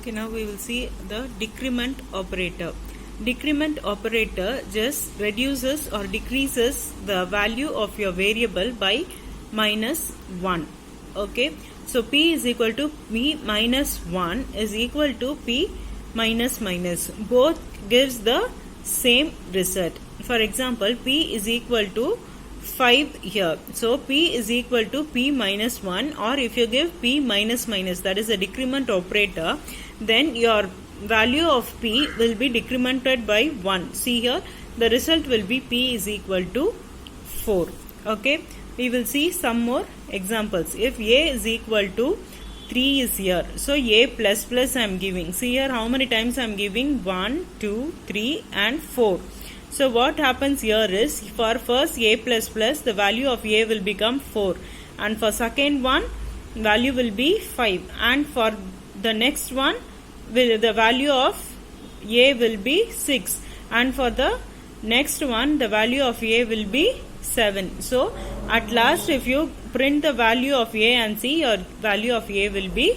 Okay, now we will see the decrement operator. Decrement operator just reduces or decreases the value of your variable by -1. Okay, so p is equal to p minus 1 is equal to p minus minus. Both gives the same result. For example, p is equal to 5 here. So p is equal to p minus 1, or if you give p minus minus, that is a decrement operator, then your value of p will be decremented by 1. See here, the result will be p is equal to 4. Okay, we will see some more examples. If a is equal to 3 is here, so a plus plus I am giving. See here how many times I am giving, 1, 2, 3 and 4. So what happens here is, for first a plus plus, the value of a will become 4, and for second one value will be 5, and for the next one the value of a will be 6, and for the next one the value of a will be 7. So at last, if you print the value of a and see, your value of a will be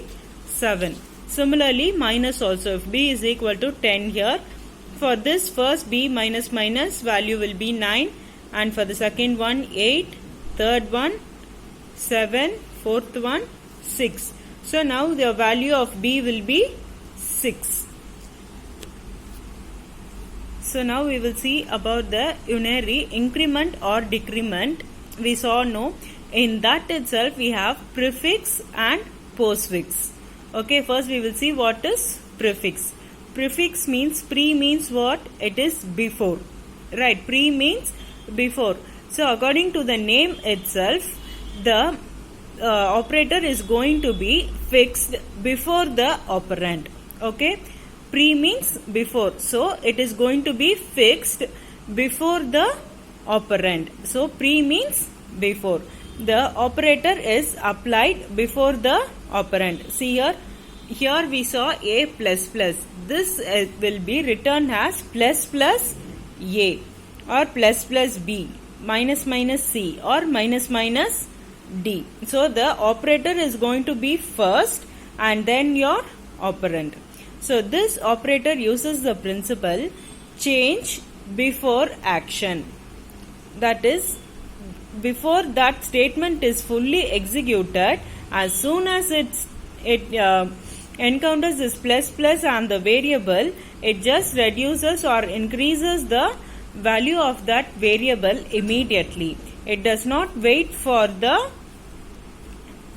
7. Similarly, minus also, if b is equal to 10 here, for this first b minus minus value will be 9, and for the second one 8, third one 7, fourth one 6. So now the value of b will be 6. So now we will see about the unary increment or decrement. We saw no, in that itself we have prefix and postfix. Okay, first we will see what is prefix. Prefix means, pre means what? It is before, right? Pre means before. So according to the name itself, the operator is going to be fixed before the operand. Okay, pre means before, so it is going to be fixed before the operand. So pre means before. The operator is applied before the operand. See here, here we saw a plus plus. This will be written as plus plus a, or plus plus b, minus minus c, or minus minus d. So the operator is going to be first and then your operand. So this operator uses the principle change before action. That is, before that statement is fully executed, as soon as it encounters this plus plus on the variable, it just reduces or increases the value of that variable immediately. It does not wait for the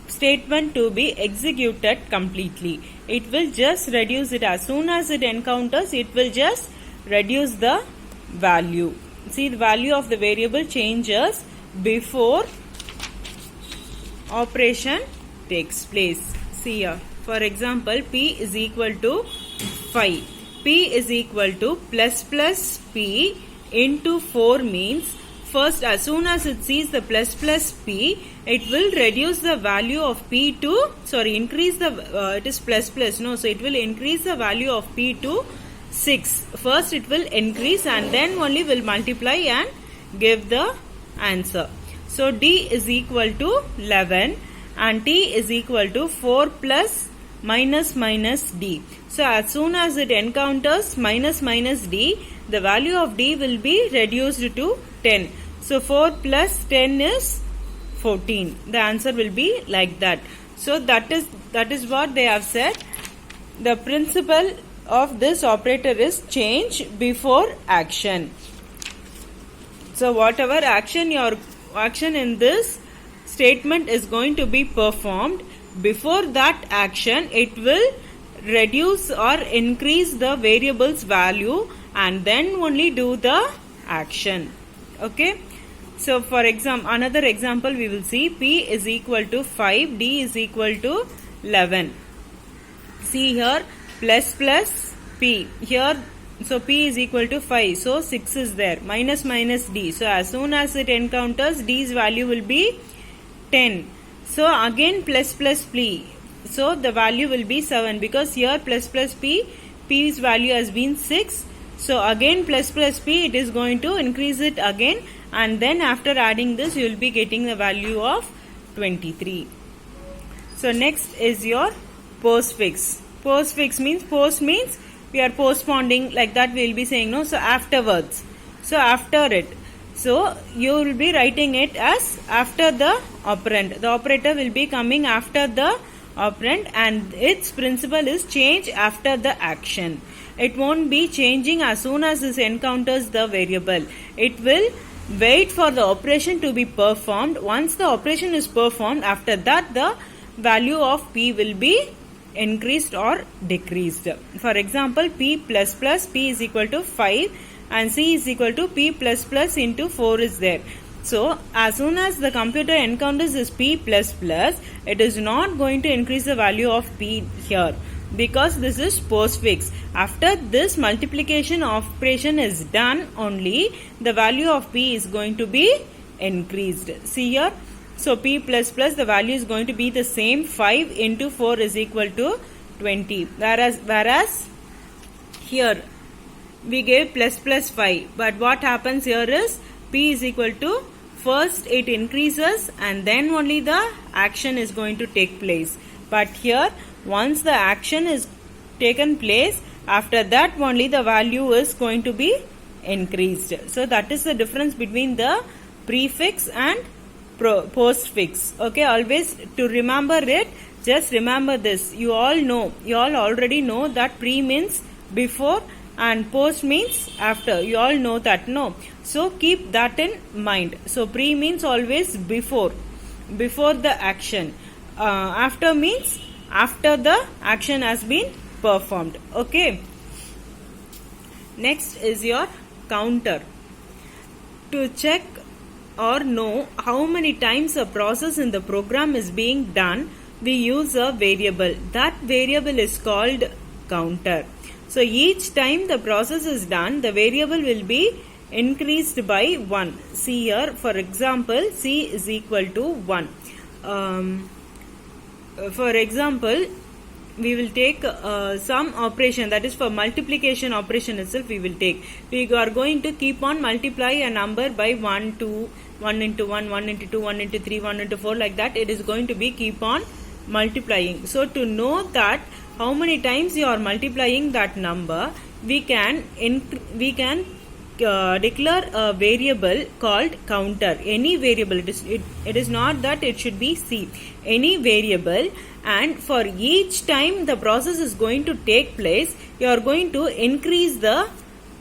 statement to be executed completely. It will just reduce it. As soon as it encounters, it will just reduce the value. See, the value of the variable changes before operation takes place. See here, for example, p is equal to 5. P is equal to plus plus p into 4 means, first, as soon as it sees the plus plus p, it will reduce the value of p to, increase the, it is plus plus, no, so it will increase the value of p to 6. First it will increase and then only will multiply and give the answer. So d is equal to 11 and t is equal to 4 plus minus minus d. So as soon as it encounters minus minus d, the value of d will be reduced to 10. So 4 plus 10 is 14. The answer will be like that. So that is what they have said. The principle of this operator is change before action. So whatever action in this statement is going to be performed, before that action it will reduce or increase the variable's value and then only do the action. Okay, so for example, another example we will see, p is equal to 5, d is equal to 11. See here, plus plus p here, so p is equal to 5, so 6 is there, minus minus d. So as soon as it encounters, d's value will be 10. So again plus plus p, so the value will be 7, because here plus plus p's value has been 6. So again plus plus p, it is going to increase it again, and then after adding this you will be getting the value of 23. So next is your postfix. Postfix means, post means we are postponing, like that we will be saying, no? So afterwards. So after it. So you will be writing it as after the operand. The operator will be coming after the operand, and its principle is change after the action. It won't be changing as soon as it encounters the variable. It will wait for the operation to be performed. Once the operation is performed, after that the value of P will be increased or decreased. For example, P plus plus, P is equal to 5 and C is equal to P plus plus into 4 is there. So as soon as the computer encounters this P plus plus, it is not going to increase the value of P here, because this is postfix. After this multiplication operation is done, only the value of P is going to be increased. See here. So P plus plus, the value is going to be the same, 5 into 4 is equal to 20. Whereas here we gave plus plus 5. But what happens here is P is equal to, first it increases and then only the action is going to take place. But here, once the action is taken place, after that only the value is going to be increased. So that is the difference between the prefix and postfix. Okay, always to remember it, just remember this. You all already know that pre means before and post means after. You all know that, no? So keep that in mind. So pre means always before the action. After means after the action has been performed. Okay. Next is your counter. To check or know how many times a process in the program is being done, we use a variable. That variable is called counter. So each time the process is done, the variable will be increased by 1. See here, for example, C is equal to 1. For example, we will take some operation, that is for multiplication operation itself we will take. We are going to keep on multiply a number by 1, 2, 1 into 1, 1 into 2, 1 into 3, 1 into 4, like that it is going to be keep on multiplying. So to know that how many times you are multiplying that number, we can declare a variable called counter. Any variable, it is not that it should be C. Any variable, and for each time the process is going to take place, you are going to increase the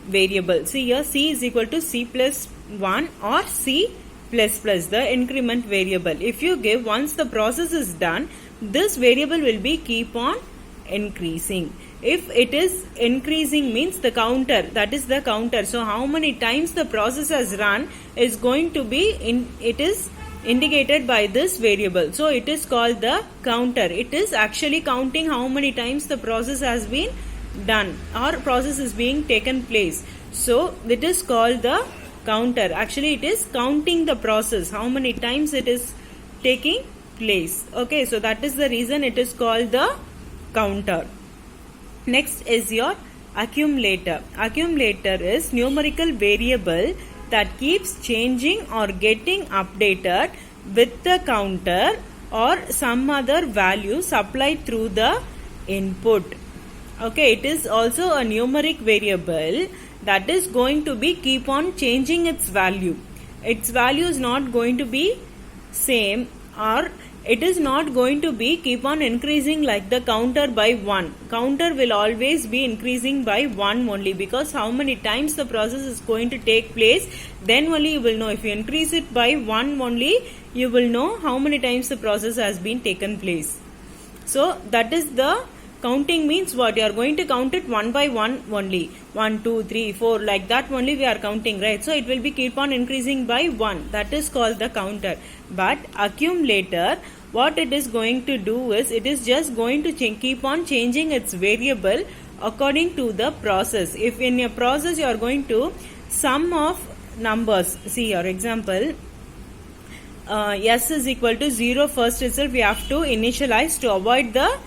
variable. See here, C is equal to C plus 1 or C plus plus, the increment variable. If you give, once the process is done, this variable will be keep on increasing. If it is increasing means the counter, that is the counter. So how many times the process has run is going to be it is indicated by this variable. So it is called the counter. It is actually counting how many times the process has been done or process is being taken place. So it is called the counter. Actually it is counting the process, how many times it is taking place. Okay, so that is the reason it is called the counter. Next is your accumulator. Accumulator is numerical variable that keeps changing or getting updated with the counter or some other value supplied through the input. Okay, it is also a numeric variable that is going to be keep on changing its value. Its value is not going to be same, or it is not going to be keep on increasing like the counter by 1. Counter will always be increasing by 1 only, because how many times the process is going to take place, then only you will know. If you increase it by 1 only, you will know how many times the process has been taken place. So that is the counting means what? You are going to count it 1 by 1 only. 1, 2, 3, 4, like that only we are counting, right? So it will be keep on increasing by 1. That is called the counter. But accumulator, what it is going to do is, it is just going to keep on changing its variable according to the process. If in a process you are going to sum of numbers, see your example, s is equal to 0, first itself we have to initialize to avoid the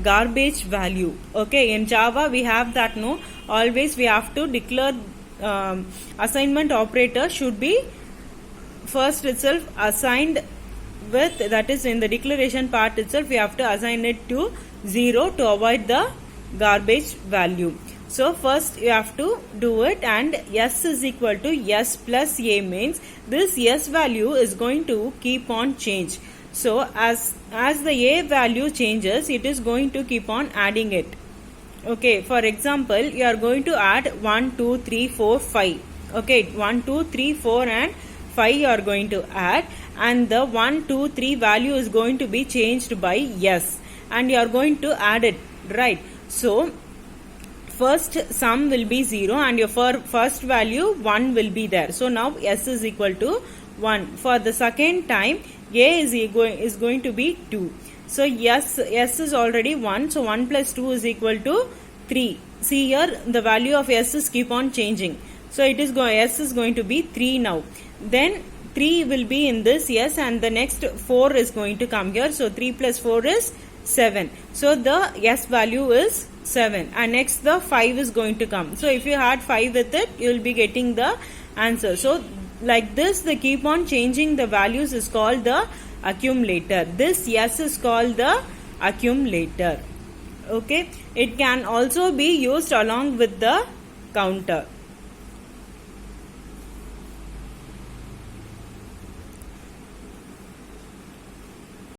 garbage value. Okay, in Java we have that, no? Always we have to declare assignment operator should be first itself assigned with, that is in the declaration part itself we have to assign it to 0 to avoid the garbage value. So first you have to do it, and s is equal to s plus a means this s value is going to keep on change. So as the a value changes, it is going to keep on adding it. Okay, for example, you are going to add 1, 2, 3, 4, 5. Okay, 1, 2, 3, 4 and 5 you are going to add, and the 1, 2, 3 value is going to be changed by s, and you are going to add it, right? So first sum will be 0 and your first value 1 will be there. So now s is equal to 1. For the second time, a is going to be 2. So s is already 1. So 1 plus 2 is equal to 3. See here, the value of s is keep on changing. So it is s is going to be 3 now. Then 3 will be in this s, and the next 4 is going to come here. So 3 plus 4 is 7. So the s value is 7, and next the 5 is going to come. So if you add 5 with it, you will be getting the answer. So like this, the keep on changing the values is called the accumulator. This s is called the accumulator. Okay, it can also be used along with the counter.